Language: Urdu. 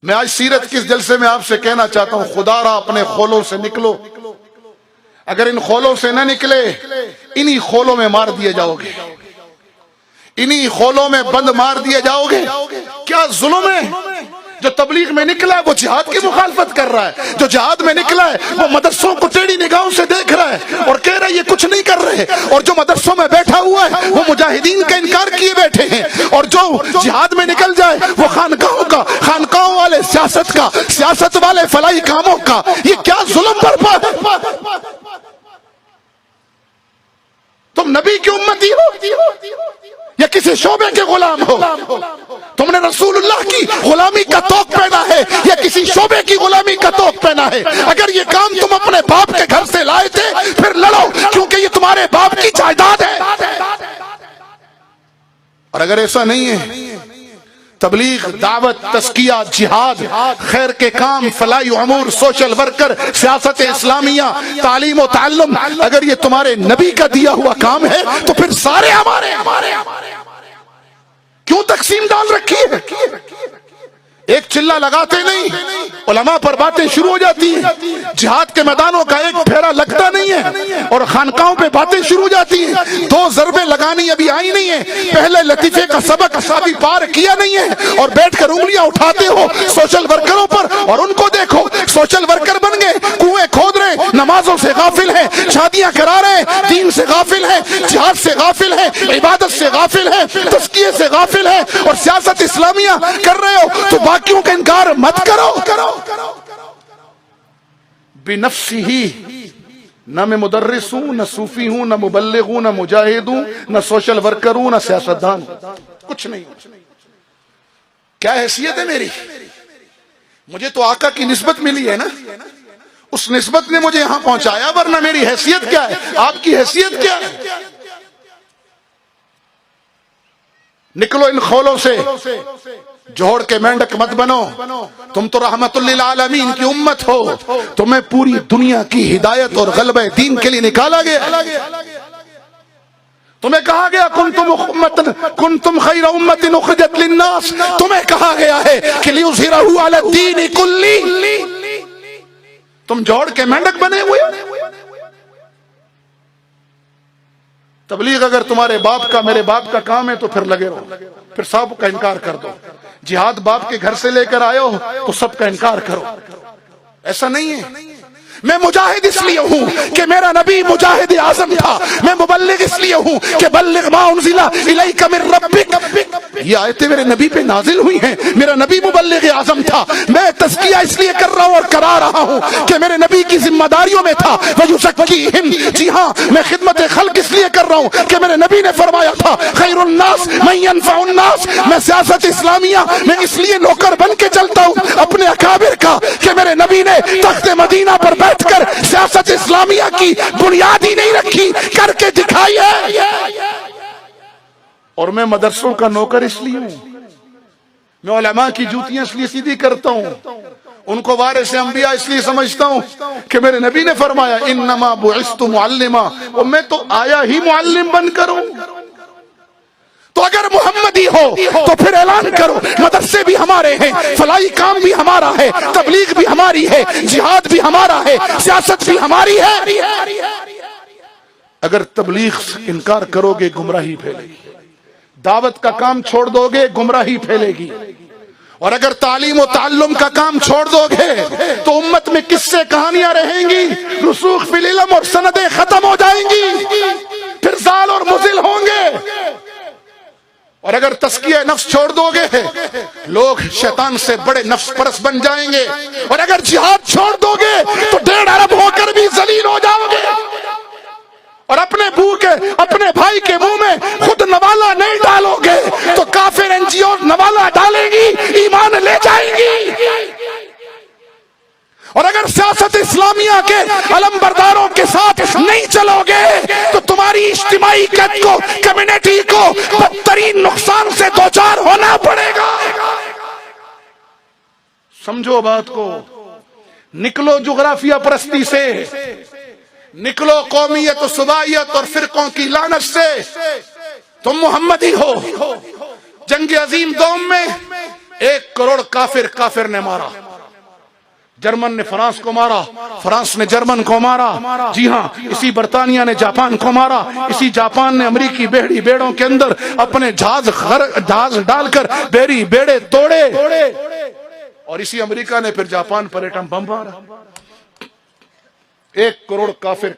میں آج سیرت کے اس جلسے میں آپ سے کہنا چاہتا ہوں، خدا را اپنے خولوں سے نکلو، اگر ان خولوں سے نہ نکلے انہی خولوں میں مار دیے جاؤ گے، انہی خولوں میں بند مار دیے جاؤ گے۔ کیا ظلم ہے؟ جو تبلیغ میں نکلا ہے وہ جہاد کی مخالفت کر رہا ہے، جو جہاد میں نکلا ہے وہ مدرسوں کو ٹیڑھی نگاہوں سے دیکھ رہا ہے اور کہہ رہا ہے یہ کچھ نہیں کر رہے، اور جو مدرسوں میں بیٹھا ہوا ہے وہ مجاہدین کا انکار کیے بیٹھے ہیں، اور جو جہاد میں نکل جائے وہ خانقاہوں والے سیاست کا، سیاست والے فلاحی کاموں کا۔ یہ کیا ظلم برپا ہے؟ تم نبی کی امتی ہو یا کسی شعبے کے غلام ہو؟ تم نے رسول اللہ کی غلامی کا توق پہنا ہے یا کسی شعبے کی غلامی کا توق پہنا ہے؟ اگر یہ کام تم اپنے باپ کے گھر سے لائے تھے پھر لڑو، کیونکہ یہ تمہارے باپ کی جائیداد ہے۔ اور اگر ایسا نہیں ہے، تبلیغ، دعوت، تزکیہ، جہاد، خیر کے کام، فلاحی امور، سوشل ورکر، سیاست اسلامیہ، تعلیم و تعلم، اگر یہ تمہارے نبی کا دیا ہوا کام ہے تو پھر سارے ہمارے کیوں تقسیم ڈال رکھی ہے؟ ایک چلہ لگاتے نہیں، علماء پر باتیں شروع ہو جاتی ہیں، جہاد کے میدانوں کا ایک پھیرا لگتا نہیں ہے اور خانقاہوں پہ باتیں شروع ہو جاتی ہیں۔ دو ضربیں لگانی ابھی آئی نہیں ہیں، پہلے لطیفے کا سبق ابھی پار کیا نہیں ہے اور بیٹھ کر انگلیاں اٹھاتے ہو سوشل ورکروں پر، اور ان کو دیکھو سوشل ورکر بن گئے، کنویں کھود رہے، نمازوں سے غافل ہیں، شادیاں کرا رہے ہیں، دین سے غافل ہیں، جہاد سے غافل ہیں، عبادت سے غافل ہیں، تزکیے سے غافل ہیں، اور سیاست اسلامیہ کر رہے ہو تو باقیوں کا انکار مت کرو۔ بنفسی ہی، نہ میں مدرس ہوں، نہ صوفی ہوں، نہ مبلغ ہوں، نہ مجاہد ہوں، نہ سوشل ورکر ہوں، نہ سیاستدان، کچھ نہیں۔ کیا حیثیت ہے میری؟ مجھے تو آقا کی نسبت ملی ہے نا، اس نسبت نے مجھے یہاں پہنچایا، ورنہ میری حیثیت کیا ہے؟ آپ کی حیثیت کیا ہے؟ نکلو ان خولوں سے، جوڑ کے مینڈک مت بنو۔ تم تو رحمت للعالمین کی امت ہو، تمہیں پوری دنیا کی ہدایت اور غلبہ دین کے لیے نکالا گیا۔ تمہیں کہا گیا کنتم خیر امت اخرجت للناس، تمہیں کہا گیا ہے کہ لیظہرہ علی الدین کلہ۔ تم جوڑ کے مینڈک بنے ہوئے۔ تبلیغ اگر تمہارے باپ کا، میرے باپ کا کام ہے تو پھر لگے رہو، پھر سب کا انکار کر دو۔ جہاد باپ کے گھر سے لے کر آئے ہو تو سب کا انکار کرو، ایسا نہیں ہے۔ میں مجاہد اس لیے ہوں کہ میرا نبی مجاہد اعظم تھا، میں مبلغ اس لیے ہوں کہ بلغ ما انزل الیک من ربک۔ یہ آیتیں میرے نبی پہ نازل ہوئی ہیں، میرا نبی مبلغ اعظم تھا۔ میں تزکیہ اس لیے کر رہا ہوں اور کرا رہا ہوں کہ میرے نبی کی ذمہ داریوں میں تھا وَيُزَكِّيهِمْ۔ جی ہاں، میں خدمت خلق اس لیے کر رہا ہوں کہ میرے نبی نے فرمایا تھا خیر الناس من ينفع الناس۔ میں سیاست اسلامیہ میں اس لیے نوکر بن کے چلتا ہوں اپنے اکابر کا کہ میرے نبی نے تخت مدینہ پر بیٹھ کر سیاست اسلامیہ کی بنیاد ہی نہیں رکھی، کر کے دکھائی ہے۔ اور میں مدرسوں کا نوکر اس لیے ہوں، میں علماء کی جوتیاں اس لیے سیدھی کرتا ہوں، ان کو وارث انبیاء اس لیے سمجھتا ہوں کہ میرے نبی نے فرمایا انما بعثت معلما، اور میں تو آیا ہی معلم بن کر ہوں۔ تو اگر محمدی ہو تو پھر اعلان کرو مدرسے بھی ہمارے ہیں، فلاحی کام بھی ہمارا ہے، تبلیغ بھی ہماری ہے، جہاد بھی ہمارا ہے، سیاست بھی ہماری ہے۔ اگر تبلیغ سے انکار کرو گے گمراہی پھیلے گی، دعوت کا کام چھوڑ دو گے گمراہی پھیلے گی، اور اگر تعلیم و تعلم کا کام چھوڑ دو گے تو امت میں قصے کہانیاں رہیں گی، رسوخ فی العلم اور سندیں ختم ہو جائیں گی، پھر زال اور مزل ہوں گے۔ اور اگر تزکیہ نفس چھوڑ دو گے لوگ شیطان سے بڑے نفس پرست بن جائیں گے، اور اگر جہاد چھوڑ دو گے تو 1.5 ارب ہو کر بھی ذلیل ہو جاؤ گے، اور اپنے بھائی کے منہ میں خود نوالا نہیں ڈالو گے تو کافر این جی او نوالا ڈالیں گی، ایمان لے جائیں گی۔ اور اگر سیاست اسلامیہ کے علم برداروں کے ساتھ نہیں چلو گے تو تمہاری اجتماعی قد کو، کمیونٹی کو بدترین نقصان سے دوچار ہونا پڑے گا۔ سمجھو بات کو، نکلو جغرافیہ پرستی سے، نکلو قومیت و صوبائیت اور فرقوں کی لعنت سے۔ تم محمدی ہو، جنگ عظیم دوم میں 1 کروڑ کافر نے مارا. جرمن نے فرانس کو مارا، فرانس نے جرمن کو مارا، جی ہاں اسی برطانیہ نے جاپان کو مارا، اسی جاپان نے امریکی بیڑوں کے اندر اپنے جہاز ڈال کر بحری بیڑے توڑے، اور اسی امریکہ نے پھر جاپان پر ایٹم بم مارا. 1 کروڑ کافر